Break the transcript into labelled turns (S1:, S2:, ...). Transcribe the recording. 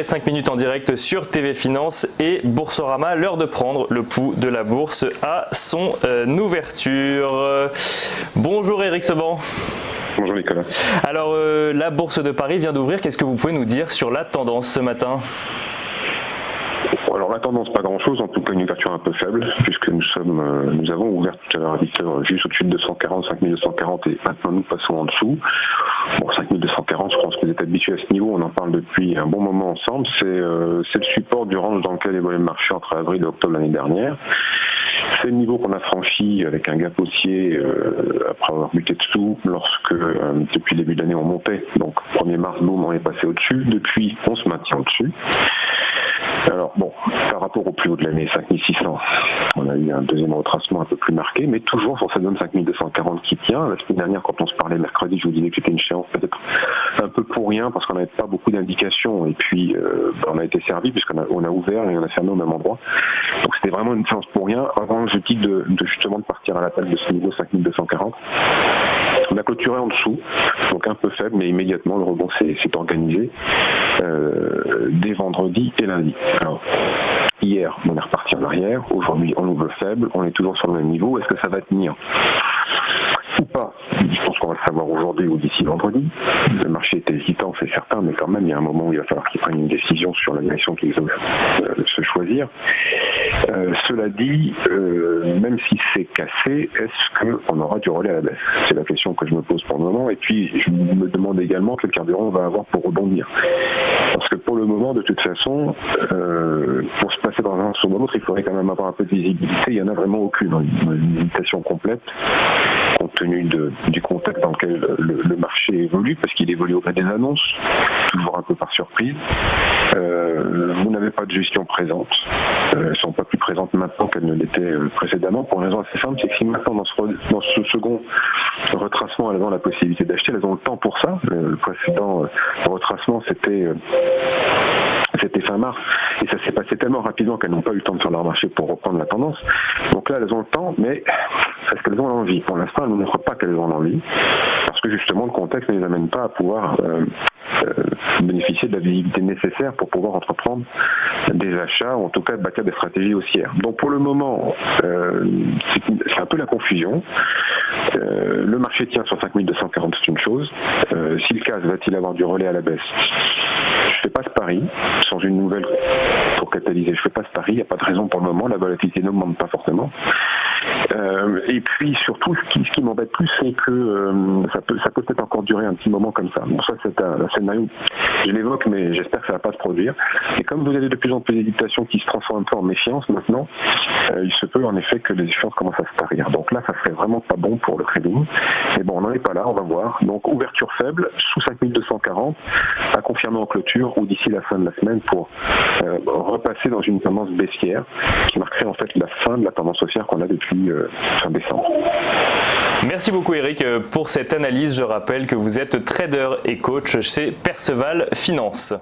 S1: 10h05 en direct sur TV Finance et Boursorama. L'heure de prendre le pouls de la bourse à son ouverture. Bonjour Éric Seban.
S2: Bonjour Nicolas.
S1: Alors la bourse de Paris vient d'ouvrir. Qu'est-ce que vous pouvez nous dire sur la tendance ce matin ?
S2: Alors la tendance, pas grand-chose, en tout cas une ouverture un peu faible, puisque nous avons ouvert tout à l'heure à 8h juste au-dessus de 240, 5240 et maintenant nous passons en dessous. Bon, 5240, je pense que vous êtes habitués à ce niveau, on en parle depuis un bon moment ensemble, c'est le support du range dans lequel évoluait le marché entre avril et octobre l'année dernière. C'est le niveau qu'on a franchi avec un gap haussier après avoir buté dessous lorsque depuis le début de l'année on montait. Donc 1er mars, boum, on est passé au-dessus. Depuis, on se maintient au-dessus. Alors bon, par rapport au plus haut de l'année, 5600, on a eu un deuxième retracement un peu plus marqué, mais toujours sur cette zone 5240 qui tient. La semaine dernière, quand on se parlait mercredi, je vous disais que c'était une séance peut-être un peu pour rien, parce qu'on n'avait pas beaucoup d'indications, et puis on a été servi, puisqu'on a ouvert et on a fermé au même endroit. Donc c'était vraiment une séance pour rien, avant l'objectif de justement de partir à l'attaque de ce niveau 5240. On a clôturé en dessous, donc un peu faible, mais immédiatement le rebond s'est organisé dès vendredi et lundi. Alors, hier, on est reparti en arrière. Aujourd'hui, on ouvre faible. On est toujours sur le même niveau. Est-ce que ça va tenir ou pas? Je pense qu'on va le savoir aujourd'hui ou d'ici vendredi. Le marché est hésitant, c'est certain, mais quand même, il y a un moment où il va falloir qu'ils prennent une décision sur la direction qu'ils veulent se choisir. Cela dit, même si c'est cassé, est-ce qu'on aura du relais à la baisse? C'est la question que je me pose pour le moment. Et puis, je me demande également quel carburant on va avoir pour rebondir. Parce que pour le moment, de toute façon, pour se passer dans un sens ou dans l'autre, il faudrait quand même avoir un peu de visibilité. Il n'y en a vraiment aucune, une hésitation complète, compte tenu du contexte dans lequel le marché évolue, parce qu'il évolue au gré des annonces, toujours un peu par surprise. Vous n'avez pas de gestion présente. Elles ne sont pas plus présentes maintenant qu'elles ne l'étaient précédemment, pour une raison assez simple, c'est que si maintenant dans ce second retracement, elles ont la possibilité d'acheter, elles ont le temps pour ça. Le précédent retracement, c'était fin mars, et ça s'est passé tellement rapidement qu'elles n'ont pas eu le temps de faire leur marché pour reprendre la tendance. Donc là, elles ont le temps, mais est-ce qu'elles ont l'envie? Pour l'instant, elles ne montrent pas qu'elles ont l'envie, parce que justement, le contexte ne les amène pas à pouvoir bénéficier de la visibilité nécessaire pour pouvoir entreprendre des achats, ou en tout cas bâtir des stratégies haussières. Donc pour le moment, c'est un peu la confusion. Le marché tient sur 5240, c'est une chose. Si le CAC va-t-il avoir du relais à la baisse? Je ne fais pas ce pari, sans une nouvelle pour catalyser, je ne fais pas ce pari, il n'y a pas de raison pour le moment, la volatilité n'augmente pas fortement. Et puis surtout, ce qui m'embête plus, c'est que ça peut peut-être encore durer un petit moment comme ça. Bon, ça c'est un scénario, je l'évoque, mais j'espère que ça ne va pas se produire. Et comme vous avez de plus en plus d'hésitations qui se transforment un peu en méfiance maintenant, il se peut en effet que les échéances commencent à se tarir. Donc là, ça serait vraiment pas bon pour le trading. Mais bon, on n'en est pas là, on va voir. Donc ouverture faible, sous 5240, à confirmer en clôture ou d'ici la fin de la semaine pour repasser dans une tendance baissière qui marquerait en fait la fin de la tendance haussière qu'on a depuis fin décembre.
S1: Merci beaucoup Éric pour cette analyse. Je rappelle que vous êtes trader et coach chez Perceval Finance.